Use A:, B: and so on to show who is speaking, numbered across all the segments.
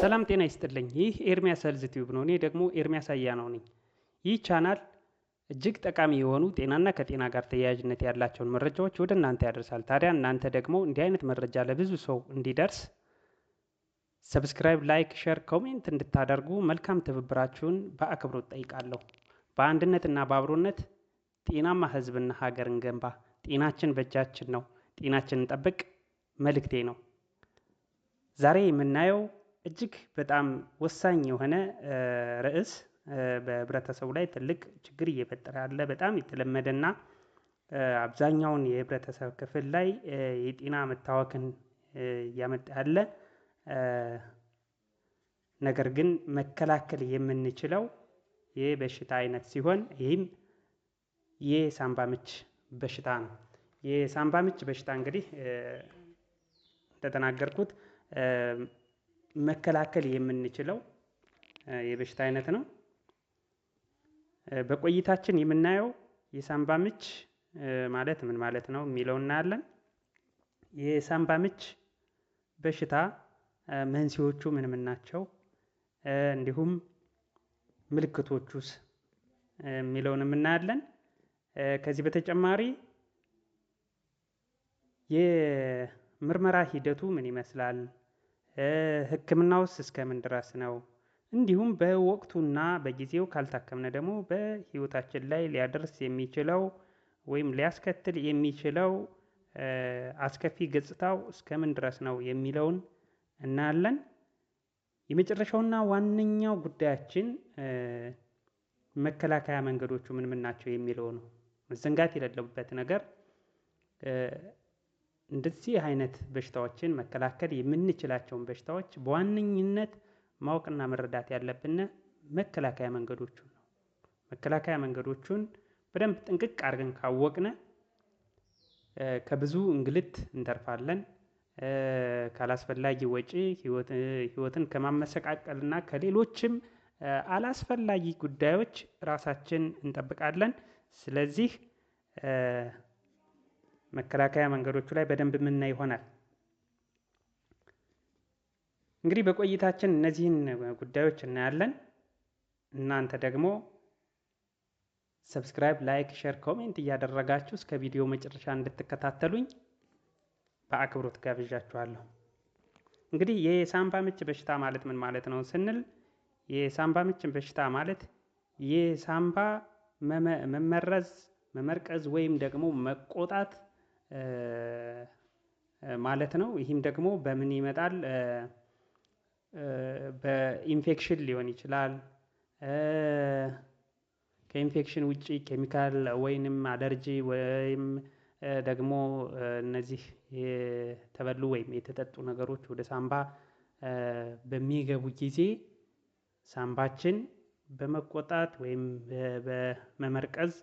A: ሰላም ጤና ይስጥልኝ። ይህ ኤርሚያስ ሄልዝ ቲዩብ ነው። እኔ ደግሞ ኤርሚያስ አያናው ነኝ። ይህ ቻናል እጅግ ጠቃሚ የሆኑ ጤናና ከጤና ጋር ተያያዥነት ያላቸውን መረጃዎች ወደ እናንተ ያደርሳል። ታዲያ እናንተ ደግሞ እንዲህ አይነት መረጃ ለብዙ ሰው እንዲደርስ ሰብስክራይብ፣ ላይክ፣ ሼር፣ ኮሜንት እንድታደርጉ መልካም ትብብራችሁን በአክብሮት ጠይቃለሁ። በአንድነትና በአብሮነት ጤናማ ህዝብና ሀገርን ገንባ። ጤናችን በእጃችን ነው። ጤናችንን ጠብቅ መልእክቴ ነው። ዛሬ የምናየው እጅግ በጣም ወሳኝ የሆነ ርዕስ በህብረተሰቡ ላይ ትልቅ ችግር እየፈጠረ ያለ በጣም የተለመደና አብዛኛውን የህብረተሰብ ክፍል ላይ የጤና መታወክን እያመጣ ያለ ነገር ግን መከላከል የምንችለው የበሽታ አይነት ሲሆን ይህም የሳምባ ምች በሽታ ነው። የሳምባ ምች በሽታ እንግዲህ እንደተናገርኩት መከላከል የምንችለው የበሽታ አይነት ነው። በቆይታችን የምናየው የሳምባ ምች ማለት ምን ማለት ነው የሚለውን እናያለን። የሳምባ ምች በሽታ መንስኤዎቹ ምን ምን ናቸው፣ እንዲሁም ምልክቶቹስ የሚለውንም እናያለን። ከዚህ በተጨማሪ የምርመራ ሂደቱ ምን ይመስላል፣ ህክምናውስ እስከምን ድረስ ነው፣ እንዲሁም በወቅቱና በጊዜው ካልታከምነ ደግሞ በህይወታችን ላይ ሊያደርስ የሚችለው ወይም ሊያስከትል የሚችለው አስከፊ ገጽታው እስከምን ድረስ ነው የሚለውን እናያለን። የመጨረሻውና ዋነኛው ጉዳያችን መከላከያ መንገዶቹ ምን ምን ናቸው የሚለው ነው። መዘንጋት የሌለበት ነገር እንደዚህ አይነት በሽታዎችን መከላከል የምንችላቸውን በሽታዎች በዋነኝነት ማወቅና መረዳት ያለብን መከላከያ መንገዶቹን ነው። መከላከያ መንገዶቹን በደንብ ጥንቅቅ አድርገን ካወቅነ ከብዙ እንግልት እንተርፋለን። ካላስፈላጊ ወጪ ህይወትን ከማመሰቃቀልና ከሌሎችም አላስፈላጊ ጉዳዮች ራሳችን እንጠብቃለን። ስለዚህ መከላከያ መንገዶቹ ላይ በደንብ የምናይ ይሆናል። እንግዲህ በቆይታችን እነዚህን ጉዳዮች እናያለን። እናንተ ደግሞ ሰብስክራይብ፣ ላይክ፣ ሼር፣ ኮሜንት እያደረጋችሁ እስከ ቪዲዮ መጨረሻ እንድትከታተሉኝ በአክብሮት ጋብዣችኋለሁ። እንግዲህ የሳምባ ምች በሽታ ማለት ምን ማለት ነው ስንል የሳምባ ምች በሽታ ማለት የሳምባ መመረዝ፣ መመርቀዝ ወይም ደግሞ መቆጣት ማለት ነው። ይህም ደግሞ በምን ይመጣል? በኢንፌክሽን ሊሆን ይችላል። ከኢንፌክሽን ውጪ ኬሚካል ወይንም አለርጂ ወይም ደግሞ እነዚህ የተበሉ ወይም የተጠጡ ነገሮች ወደ ሳምባ በሚገቡ ጊዜ ሳምባችን በመቆጣት ወይም በመመርቀዝ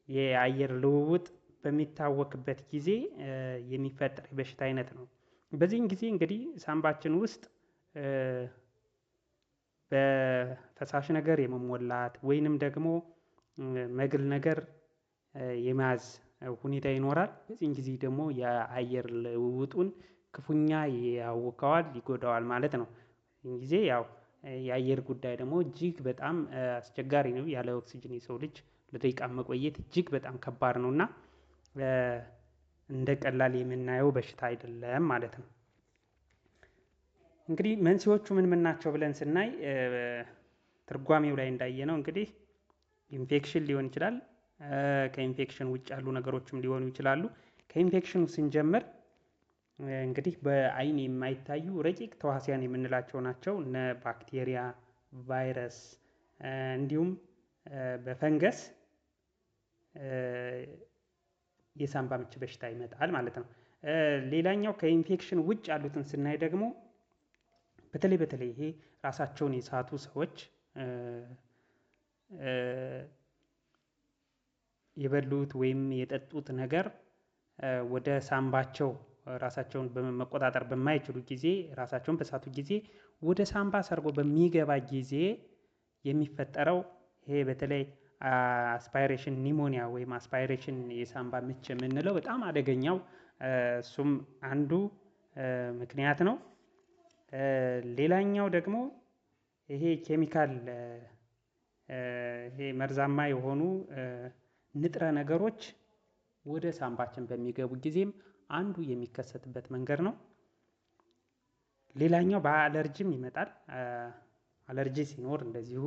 A: የአየር ልውውጥ በሚታወክበት ጊዜ የሚፈጠር የበሽታ አይነት ነው። በዚህን ጊዜ እንግዲህ ሳምባችን ውስጥ በፈሳሽ ነገር የመሞላት ወይንም ደግሞ መግል ነገር የመያዝ ሁኔታ ይኖራል። በዚህን ጊዜ ደግሞ የአየር ልውውጡን ክፉኛ ያውከዋል፣ ይጎዳዋል ማለት ነው። በዚህን ጊዜ ያው የአየር ጉዳይ ደግሞ እጅግ በጣም አስቸጋሪ ነው። ያለ ኦክሲጅን የሰው ልጅ ለደቂቃ መቆየት እጅግ በጣም ከባድ ነው እና እንደ ቀላል የምናየው በሽታ አይደለም ማለት ነው። እንግዲህ መንስኤዎቹ ምን ምን ናቸው ብለን ስናይ ትርጓሜው ላይ እንዳየነው እንግዲህ ኢንፌክሽን ሊሆን ይችላል። ከኢንፌክሽን ውጭ ያሉ ነገሮችም ሊሆኑ ይችላሉ። ከኢንፌክሽኑ ስንጀምር እንግዲህ በአይን የማይታዩ ረቂቅ ተዋሲያን የምንላቸው ናቸው። እነ ባክቴሪያ፣ ቫይረስ እንዲሁም በፈንገስ የሳምባ ምች በሽታ ይመጣል ማለት ነው። ሌላኛው ከኢንፌክሽን ውጭ ያሉትን ስናይ ደግሞ በተለይ ይሄ ራሳቸውን የሳቱ ሰዎች የበሉት ወይም የጠጡት ነገር ወደ ሳምባቸው ራሳቸውን በመቆጣጠር በማይችሉ ጊዜ ራሳቸውን በሳቱ ጊዜ ወደ ሳምባ ሰርጎ በሚገባ ጊዜ የሚፈጠረው ይሄ በተለይ አስፓይሬሽን ኒሞኒያ ወይም አስፓይሬሽን የሳምባ ምች የምንለው በጣም አደገኛው እሱም አንዱ ምክንያት ነው። ሌላኛው ደግሞ ይሄ ኬሚካል ይሄ መርዛማ የሆኑ ንጥረ ነገሮች ወደ ሳምባችን በሚገቡ ጊዜም አንዱ የሚከሰትበት መንገድ ነው። ሌላኛው በአለርጂም ይመጣል። አለርጂ ሲኖር እንደዚሁ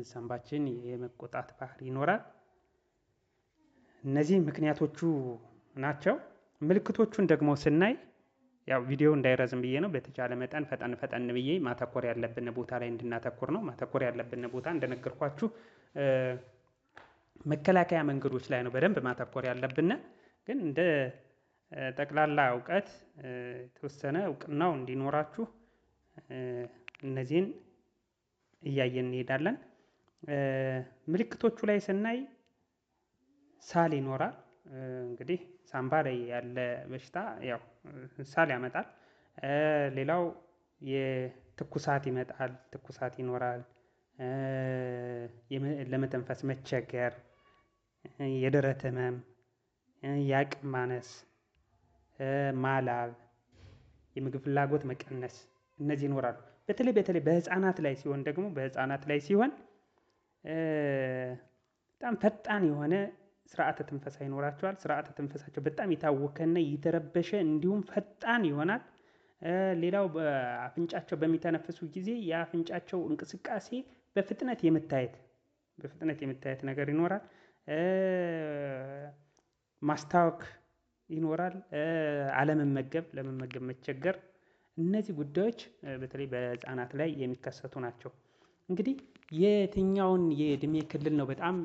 A: ሳምባችን የመቆጣት ባህሪ ይኖራል። እነዚህ ምክንያቶቹ ናቸው። ምልክቶቹን ደግሞ ስናይ ያው ቪዲዮ እንዳይረዝም ብዬ ነው በተቻለ መጠን ፈጠን ብዬ ማተኮር ያለብን ቦታ ላይ እንድናተኩር ነው። ማተኮር ያለብን ቦታ እንደነገርኳችሁ መከላከያ መንገዶች ላይ ነው በደንብ ማተኮር ያለብን። ግን እንደ ጠቅላላ እውቀት የተወሰነ እውቅናው እንዲኖራችሁ እነዚህን እያየን እንሄዳለን። ምልክቶቹ ላይ ስናይ ሳል ይኖራል። እንግዲህ ሳምባ ላይ ያለ በሽታ ያው ሳል ያመጣል። ሌላው የትኩሳት ይመጣል፣ ትኩሳት ይኖራል። ለመተንፈስ መቸገር፣ የደረት ህመም፣ የአቅም ማነስ፣ ማላብ፣ የምግብ ፍላጎት መቀነስ እነዚህ ይኖራሉ። በተለይ በህፃናት ላይ ሲሆን ደግሞ በጣም ፈጣን የሆነ ስርዓተ ትንፈሳ ይኖራቸዋል። ስርዓተ ትንፈሳቸው በጣም የታወከና የተረበሸ እንዲሁም ፈጣን ይሆናል። ሌላው በአፍንጫቸው በሚተነፍሱ ጊዜ የአፍንጫቸው እንቅስቃሴ በፍጥነት የመታየት ነገር ይኖራል። ማስታወክ ይኖራል። ለመመገብ መቸገር እነዚህ ጉዳዮች በተለይ በህፃናት ላይ የሚከሰቱ ናቸው። እንግዲህ የትኛውን የእድሜ ክልል ነው በጣም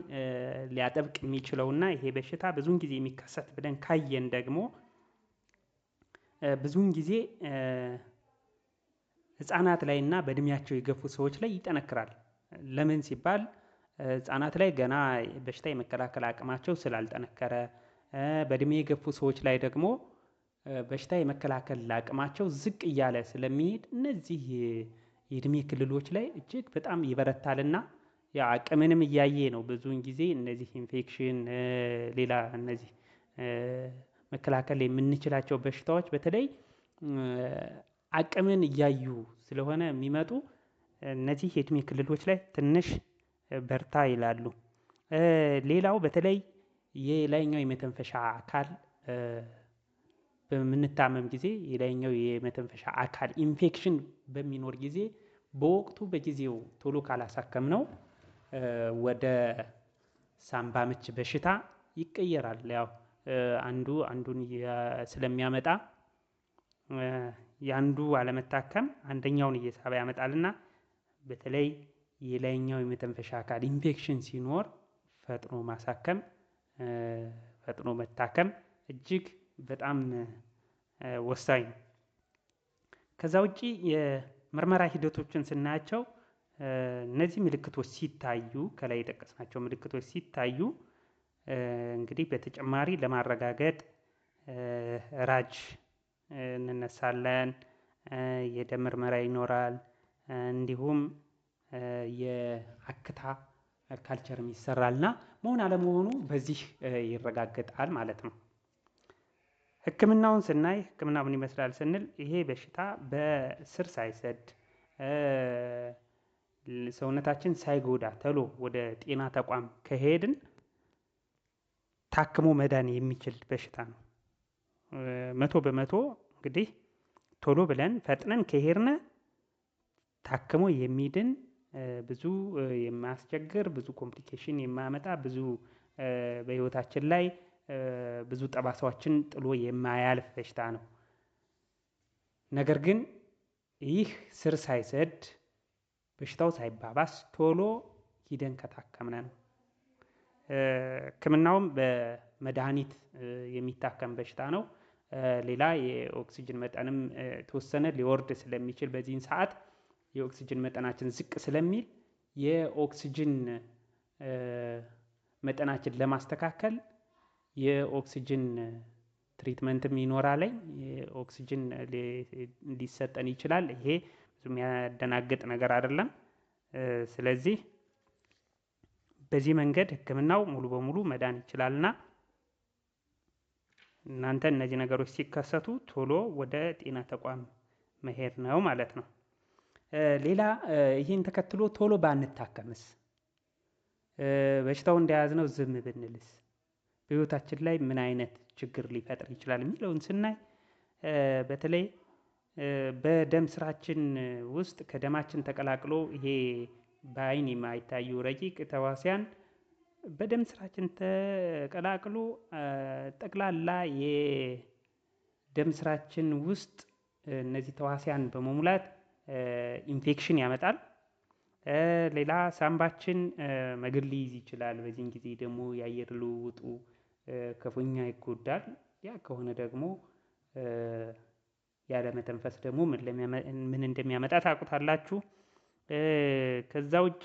A: ሊያጠብቅ የሚችለውና ይሄ በሽታ ብዙውን ጊዜ የሚከሰት ብለን ካየን ደግሞ ብዙውን ጊዜ ህፃናት ላይ እና በእድሜያቸው የገፉ ሰዎች ላይ ይጠነክራል። ለምን ሲባል ህፃናት ላይ ገና በሽታ የመከላከል አቅማቸው ስላልጠነከረ፣ በእድሜ የገፉ ሰዎች ላይ ደግሞ በሽታ የመከላከል አቅማቸው ዝቅ እያለ ስለሚሄድ እነዚህ የእድሜ ክልሎች ላይ እጅግ በጣም ይበረታልና ያ አቅምንም እያየ ነው። ብዙውን ጊዜ እነዚህ ኢንፌክሽን ሌላ እነዚህ መከላከል የምንችላቸው በሽታዎች በተለይ አቅምን እያዩ ስለሆነ የሚመጡ እነዚህ የእድሜ ክልሎች ላይ ትንሽ በርታ ይላሉ። ሌላው በተለይ የላይኛው የመተንፈሻ አካል በምንታመም ጊዜ የላይኛው የመተንፈሻ አካል ኢንፌክሽን በሚኖር ጊዜ በወቅቱ በጊዜው ቶሎ ካላሳከምነው ወደ ሳምባ ምች በሽታ ይቀየራል። ያው አንዱን ስለሚያመጣ የአንዱ አለመታከም አንደኛውን እየሳበ ያመጣልና በተለይ የላይኛው የመተንፈሻ አካል ኢንፌክሽን ሲኖር ፈጥኖ ማሳከም፣ ፈጥኖ መታከም እጅግ በጣም ወሳኝ ነው። ከዛ ውጪ የምርመራ ሂደቶችን ስናያቸው እነዚህ ምልክቶች ሲታዩ ከላይ የጠቀስናቸው ምልክቶች ሲታዩ እንግዲህ በተጨማሪ ለማረጋገጥ ራጅ እንነሳለን፣ የደም ምርመራ ይኖራል፣ እንዲሁም የአክታ ካልቸርም ይሰራልና መሆን አለመሆኑ በዚህ ይረጋገጣል ማለት ነው። ህክምናውን ስናይ ህክምና ምን ይመስላል ስንል ይሄ በሽታ በስር ሳይሰድ ሰውነታችን ሳይጎዳ ቶሎ ወደ ጤና ተቋም ከሄድን ታክሞ መዳን የሚችል በሽታ ነው። 100% እንግዲህ ቶሎ ብለን ፈጥነን ከሄድን ታክሞ የሚድን ብዙ የማያስቸግር ብዙ ኮምፕሊኬሽን የማያመጣ ብዙ በህይወታችን ላይ ብዙ ጠባሳዎችን ጥሎ የማያልፍ በሽታ ነው። ነገር ግን ይህ ስር ሳይሰድ በሽታው ሳይባባስ ቶሎ ሂደን ከታከምነ ነው። ህክምናውም በመድኃኒት የሚታከም በሽታ ነው። ሌላ የኦክሲጅን መጠንም ተወሰነ ሊወርድ ስለሚችል በዚህን ሰዓት የኦክሲጅን መጠናችን ዝቅ ስለሚል የኦክሲጅን መጠናችን ለማስተካከል የኦክሲጅን ትሪትመንትም ይኖራል። ኦክሲጅን ሊሰጠን ይችላል። ይሄ ብዙ የሚያደናግጥ ነገር አይደለም። ስለዚህ በዚህ መንገድ ህክምናው ሙሉ በሙሉ መዳን ይችላልና እናንተ እነዚህ ነገሮች ሲከሰቱ ቶሎ ወደ ጤና ተቋም መሄድ ነው ማለት ነው። ሌላ ይህን ተከትሎ ቶሎ ባንታከምስ? በሽታው እንደያዝነው ዝም ብንልስ በህይወታችን ላይ ምን አይነት ችግር ሊፈጥር ይችላል የሚለውን ስናይ በተለይ በደም ስራችን ውስጥ ከደማችን ተቀላቅሎ ይሄ በአይን የማይታዩ ረቂቅ ተዋሲያን በደም ስራችን ተቀላቅሎ ጠቅላላ የደም ስራችን ውስጥ እነዚህ ተዋሲያን በመሙላት ኢንፌክሽን ያመጣል። ሌላ ሳምባችን መግል ሊይዝ ይችላል። በዚህን ጊዜ ደግሞ የአየር ልውውጡ ክፉኛ ይጎዳል። ያ ከሆነ ደግሞ ያለ መተንፈስ ደግሞ ምን እንደሚያመጣ ታውቁታላችሁ። ከዛ ውጪ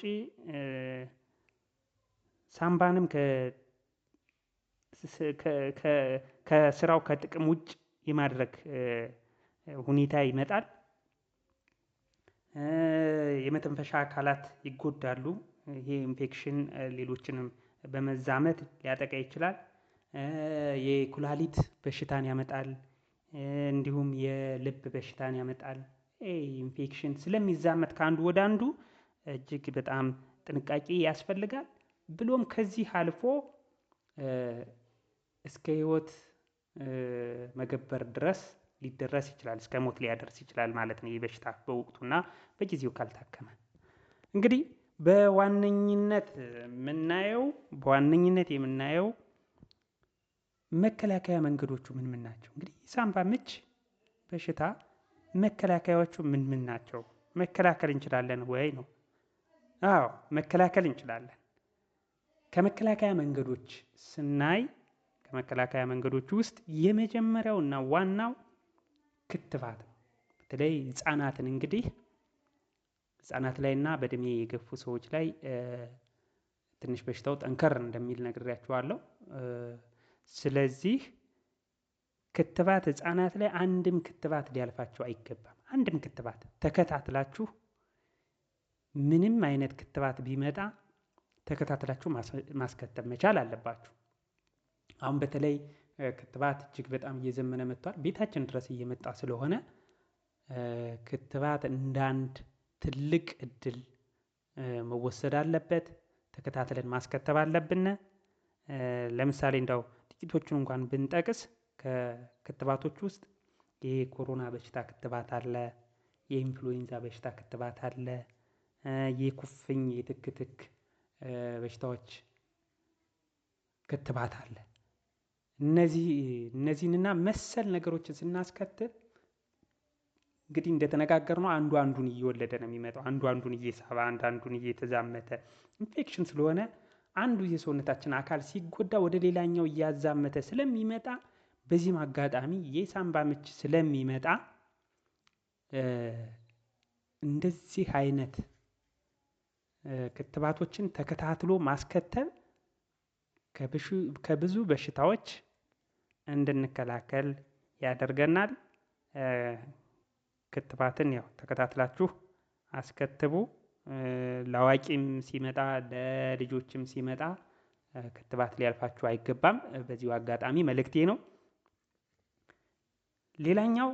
A: ሳምባንም ከስራው ከጥቅም ውጭ የማድረግ ሁኔታ ይመጣል። የመተንፈሻ አካላት ይጎዳሉ። ይሄ ኢንፌክሽን ሌሎችንም በመዛመት ሊያጠቃ ይችላል። የኩላሊት በሽታን ያመጣል። እንዲሁም የልብ በሽታን ያመጣል። ኢንፌክሽን ስለሚዛመት ከአንዱ ወደ አንዱ እጅግ በጣም ጥንቃቄ ያስፈልጋል። ብሎም ከዚህ አልፎ እስከ ህይወት መገበር ድረስ ሊደረስ ይችላል። እስከ ሞት ሊያደርስ ይችላል ማለት ነው። ይህ በሽታ በወቅቱና በጊዜው ካልታከመ እንግዲህ በዋነኝነት የምናየው መከላከያ መንገዶቹ ምን ናቸው? እንግዲህ የሳምባ ምች በሽታ መከላከያዎቹ ምን ናቸው? መከላከል እንችላለን ወይ ነው? አዎ መከላከል እንችላለን። ከመከላከያ መንገዶች ስናይ ከመከላከያ መንገዶች ውስጥ የመጀመሪያውና ዋናው ክትባት ነው። በተለይ ህፃናትን እንግዲህ ህፃናት ላይና በእድሜ የገፉ ሰዎች ላይ ትንሽ በሽታው ጠንከር እንደሚል ነግሬያችኋለሁ። ስለዚህ ክትባት ህፃናት ላይ አንድም ክትባት ሊያልፋቸው አይገባም። አንድም ክትባት ተከታትላችሁ ምንም አይነት ክትባት ቢመጣ ተከታትላችሁ ማስከተብ መቻል አለባችሁ። አሁን በተለይ ክትባት እጅግ በጣም እየዘመነ መጥቷል። ቤታችን ድረስ እየመጣ ስለሆነ ክትባት እንደ አንድ ትልቅ እድል መወሰድ አለበት። ተከታትለን ማስከተብ አለብን። ለምሳሌ እንዳው ጥቂቶቹን እንኳን ብንጠቅስ ከክትባቶች ውስጥ የኮሮና በሽታ ክትባት አለ፣ የኢንፍሉዌንዛ በሽታ ክትባት አለ፣ የኩፍኝ የትክትክ በሽታዎች ክትባት አለ። እነዚህንና መሰል ነገሮችን ስናስከትብ እንግዲህ እንደተነጋገርነው አንዱ አንዱን እየወለደ ነው የሚመጣው። አንዱ አንዱን እየሳበ አንዱን እየተዛመተ ኢንፌክሽን ስለሆነ አንዱ የሰውነታችን አካል ሲጎዳ ወደ ሌላኛው እያዛመተ ስለሚመጣ በዚህም አጋጣሚ የሳምባ ምች ስለሚመጣ እንደዚህ አይነት ክትባቶችን ተከታትሎ ማስከተብ ከብዙ በሽታዎች እንድንከላከል ያደርገናል። ክትባትን ያው ተከታትላችሁ አስከትቡ። ለአዋቂም ሲመጣ ለልጆችም ሲመጣ ክትባት ሊያልፋችሁ አይገባም። በዚሁ አጋጣሚ መልእክቴ ነው። ሌላኛው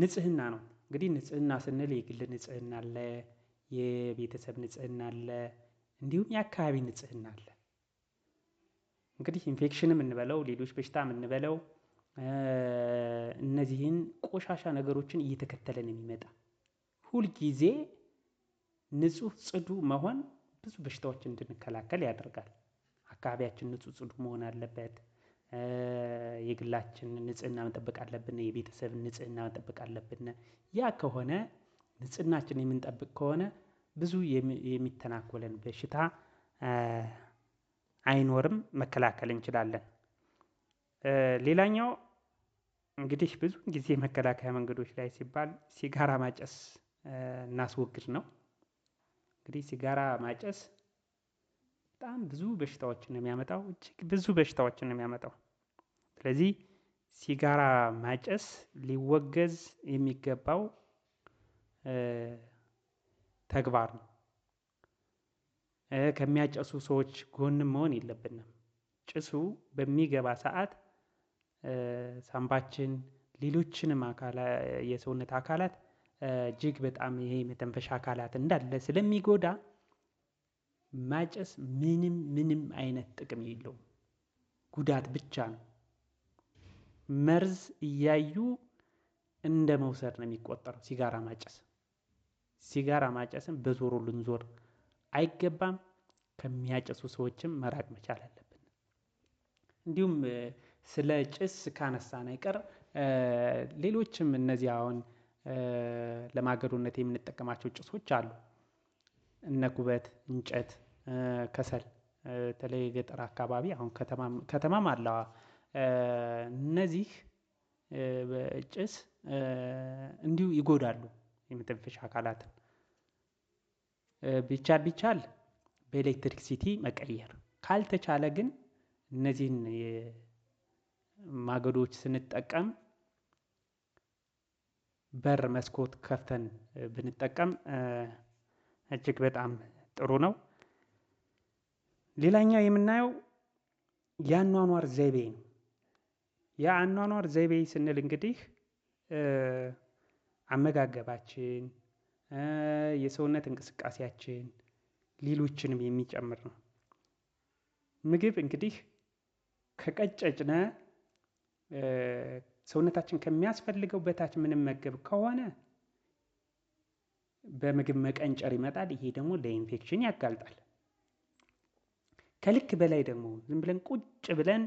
A: ንጽህና ነው። እንግዲህ ንጽህና ስንል የግል ንጽህና አለ፣ የቤተሰብ ንጽህና አለ፣ እንዲሁም የአካባቢ ንጽህና አለ። እንግዲህ ኢንፌክሽንም እንበለው ሌሎች በሽታ የምንበለው እነዚህን ቆሻሻ ነገሮችን እየተከተለን የሚመጣ ሁልጊዜ ንጹህ ጽዱ መሆን ብዙ በሽታዎች እንድንከላከል ያደርጋል። አካባቢያችን ንጹህ ጽዱ መሆን አለበት። የግላችን ንጽህና መጠበቅ አለብን። የቤተሰብ ንጽህና መጠበቅ አለብን። ያ ከሆነ ንጽህናችን የምንጠብቅ ከሆነ ብዙ የሚተናኮለን በሽታ አይኖርም፣ መከላከል እንችላለን። ሌላኛው እንግዲህ ብዙ ጊዜ መከላከያ መንገዶች ላይ ሲባል ሲጋራ ማጨስ እናስወግድ ነው። እንግዲህ ሲጋራ ማጨስ በጣም ብዙ በሽታዎችን ነው የሚያመጣው፣ እጅግ ብዙ በሽታዎችን ነው የሚያመጣው። ስለዚህ ሲጋራ ማጨስ ሊወገዝ የሚገባው ተግባር ነው። ከሚያጨሱ ሰዎች ጎን መሆን የለብንም። ጭሱ በሚገባ ሰዓት ሳምባችን፣ ሌሎችንም የሰውነት አካላት እጅግ በጣም ይሄ መተንፈሻ አካላት እንዳለ ስለሚጎዳ ማጨስ ምንም አይነት ጥቅም የለውም፣ ጉዳት ብቻ ነው። መርዝ እያዩ እንደ መውሰድ ነው የሚቆጠረው ሲጋራ ማጨስ። ሲጋራ ማጨስን በዞሮ ልንዞር አይገባም። ከሚያጨሱ ሰዎችም መራቅ መቻል አለብን። እንዲሁም ስለ ጭስ ካነሳን አይቀር ሌሎችም እነዚህ አሁን ለማገዶነት የምንጠቀማቸው ጭሶች አሉ። እነ ኩበት፣ እንጨት፣ ከሰል በተለይ ገጠር አካባቢ አሁን ከተማም አለዋ። እነዚህ ጭስ እንዲሁ ይጎዳሉ የመተንፈሻ አካላትን። ቢቻል በኤሌክትሪክሲቲ መቀየር ካልተቻለ ግን እነዚህን ማገዶች ስንጠቀም በር መስኮት ከፍተን ብንጠቀም እጅግ በጣም ጥሩ ነው። ሌላኛው የምናየው የአኗኗር ዘይቤ ነው። የአኗኗር ዘይቤ ስንል እንግዲህ አመጋገባችን፣ የሰውነት እንቅስቃሴያችን፣ ሌሎችንም የሚጨምር ነው። ምግብ እንግዲህ ከቀጨጭነ ሰውነታችን ከሚያስፈልገው በታች ምንመገብ ከሆነ በምግብ መቀንጨር ይመጣል። ይሄ ደግሞ ለኢንፌክሽን ያጋልጣል። ከልክ በላይ ደግሞ ዝም ብለን ቁጭ ብለን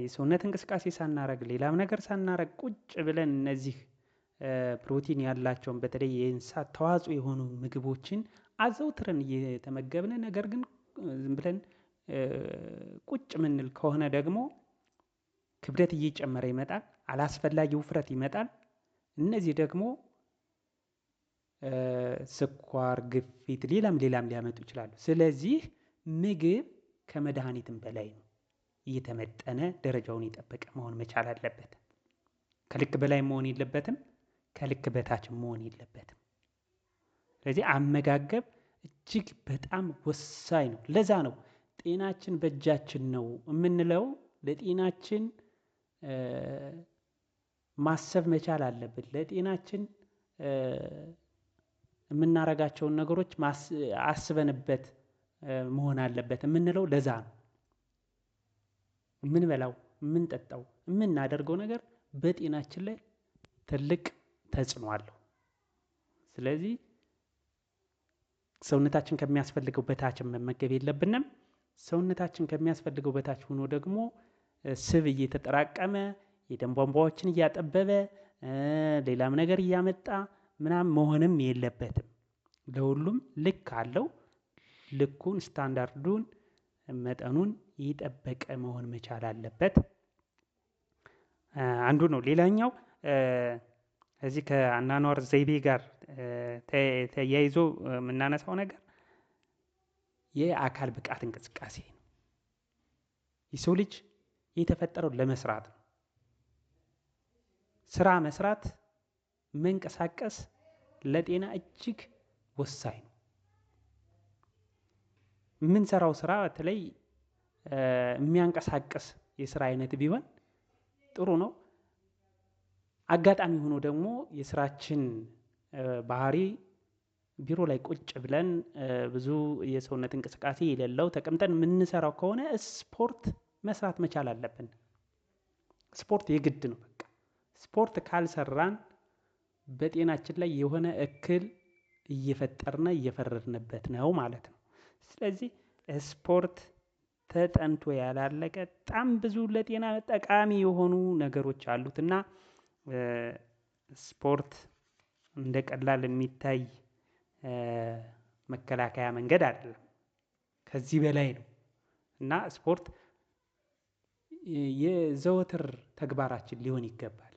A: የሰውነት እንቅስቃሴ ሳናረግ ሌላም ነገር ሳናረግ ቁጭ ብለን እነዚህ ፕሮቲን ያላቸውን በተለይ የእንስሳት ተዋጽኦ የሆኑ ምግቦችን አዘውትረን እየተመገብን ነገር ግን ዝም ብለን ቁጭ ምንል ከሆነ ደግሞ ክብደት እየጨመረ ይመጣል። አላስፈላጊ ውፍረት ይመጣል። እነዚህ ደግሞ ስኳር፣ ግፊት፣ ሌላም ሊያመጡ ይችላሉ። ስለዚህ ምግብ ከመድኃኒትም በላይ ነው። እየተመጠነ ደረጃውን የጠበቀ መሆን መቻል አለበት። ከልክ በላይ መሆን የለበትም፣ ከልክ በታችም መሆን የለበትም። ስለዚህ አመጋገብ እጅግ በጣም ወሳኝ ነው። ለዛ ነው ጤናችን በእጃችን ነው የምንለው። ለጤናችን ማሰብ መቻል አለብን። ለጤናችን የምናረጋቸውን ነገሮች አስበንበት መሆን አለበት የምንለው ለዛ ነው። የምንበላው፣ የምንጠጣው፣ የምናደርገው ነገር በጤናችን ላይ ትልቅ ተጽዕኖ አለው። ስለዚህ ሰውነታችን ከሚያስፈልገው በታች መመገብ የለብንም። ሰውነታችን ከሚያስፈልገው በታች ሆኖ ደግሞ ስብ እየተጠራቀመ የደም ቧንቧዎችን እያጠበበ ሌላም ነገር እያመጣ ምናምን መሆንም የለበትም። ለሁሉም ልክ አለው። ልኩን፣ ስታንዳርዱን፣ መጠኑን የጠበቀ መሆን መቻል አለበት። አንዱ ነው። ሌላኛው እዚህ ከአኗኗር ዘይቤ ጋር ተያይዞ የምናነሳው ነገር የአካል ብቃት እንቅስቃሴ ነው። የሰው ልጅ የተፈጠረው ለመስራት ነው። ስራ መስራት፣ መንቀሳቀስ ለጤና እጅግ ወሳኝ ነው። የምንሰራው ስራ በተለይ የሚያንቀሳቅስ የስራ አይነት ቢሆን ጥሩ ነው። አጋጣሚ ሆኖ ደግሞ የስራችን ባህሪ ቢሮ ላይ ቁጭ ብለን ብዙ የሰውነት እንቅስቃሴ የሌለው ተቀምጠን የምንሰራው ከሆነ ስፖርት መስራት መቻል አለብን። ስፖርት የግድ ነው። በቃ ስፖርት ካልሰራን በጤናችን ላይ የሆነ እክል እየፈጠርነ እየፈረድንበት ነው ማለት ነው። ስለዚህ ስፖርት ተጠንቶ ያላለቀ በጣም ብዙ ለጤና ጠቃሚ የሆኑ ነገሮች አሉትና ስፖርት እንደ ቀላል የሚታይ መከላከያ መንገድ አይደለም፣ ከዚህ በላይ ነው እና ስፖርት የዘወትር ተግባራችን ሊሆን ይገባል።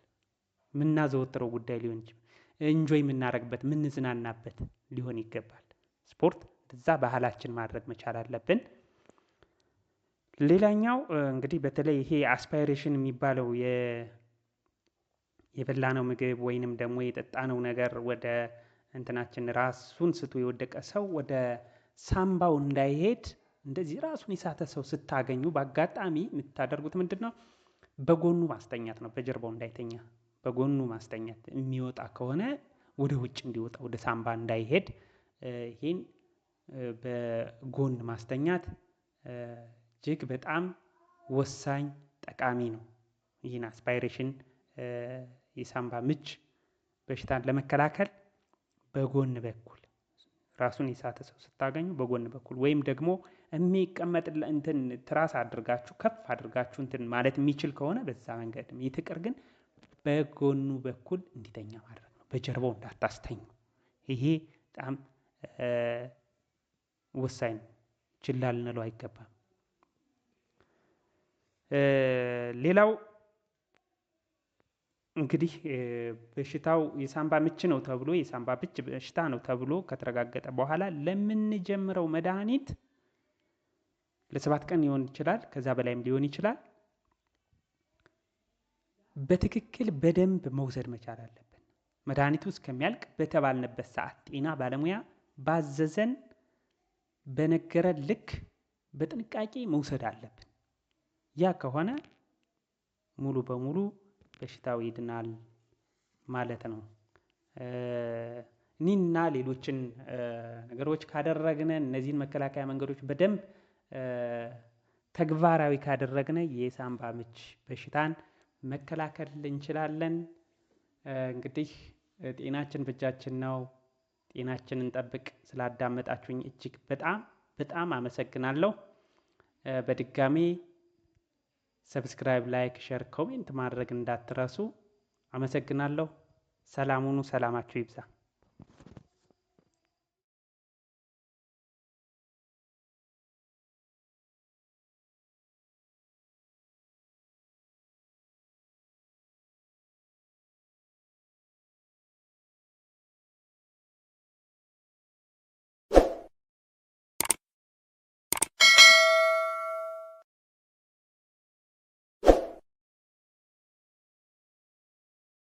A: የምናዘወትረው ጉዳይ ሊሆን ይችላል። እንጆይ የምናረግበት፣ የምንዝናናበት ሊሆን ይገባል። ስፖርት እዛ ባህላችን ማድረግ መቻል አለብን። ሌላኛው እንግዲህ በተለይ ይሄ አስፓይሬሽን የሚባለው የበላነው ምግብ ወይንም ደግሞ የጠጣነው ነገር ወደ እንትናችን ራሱን ስቶ የወደቀ ሰው ወደ ሳምባው እንዳይሄድ እንደዚህ ራሱን የሳተ ሰው ስታገኙ በአጋጣሚ የምታደርጉት ምንድን ነው? በጎኑ ማስተኛት ነው። በጀርባው እንዳይተኛ በጎኑ ማስተኛት። የሚወጣ ከሆነ ወደ ውጭ እንዲወጣ ወደ ሳምባ እንዳይሄድ ይህን በጎን ማስተኛት እጅግ በጣም ወሳኝ ጠቃሚ ነው። ይህን አስፓይሬሽን የሳምባ ምች በሽታን ለመከላከል በጎን በኩል ራሱን የሳተ ሰው ስታገኙ በጎን በኩል ወይም ደግሞ የሚቀመጥ እንትን ትራስ አድርጋችሁ ከፍ አድርጋችሁ እንትን ማለት የሚችል ከሆነ በዛ መንገድ ይትቅር፣ ግን በጎኑ በኩል እንዲተኛ ማድረግ ነው። በጀርባው እንዳታስተኙ። ይሄ በጣም ወሳኝ ነው። ችላ ልንለው አይገባም። ሌላው እንግዲህ በሽታው የሳምባ ምች ነው ተብሎ የሳምባ ምች በሽታ ነው ተብሎ ከተረጋገጠ በኋላ ለምንጀምረው መድኃኒት ለ7 ቀን ሊሆን ይችላል፣ ከዛ በላይም ሊሆን ይችላል። በትክክል በደንብ መውሰድ መቻል አለብን። መድኃኒቱ እስከሚያልቅ በተባልንበት ሰዓት ጤና ባለሙያ ባዘዘን በነገረን ልክ በጥንቃቄ መውሰድ አለብን። ያ ከሆነ ሙሉ በሙሉ በሽታው ይድናል ማለት ነው። እኒህና ሌሎችን ነገሮች ካደረግን፣ እነዚህን መከላከያ መንገዶች በደንብ ተግባራዊ ካደረግን የሳምባ ምች በሽታን መከላከል እንችላለን። እንግዲህ ጤናችን በእጃችን ነው። ጤናችንን እንጠብቅ። ስላዳመጣችሁኝ እጅግ በጣም አመሰግናለሁ። በድጋሚ ሰብስክራይብ፣ ላይክ፣ ሼር፣ ኮሜንት ማድረግ እንዳትረሱ። አመሰግናለሁ። ሰላም ሁኑ። ሰላማችሁ ይብዛ።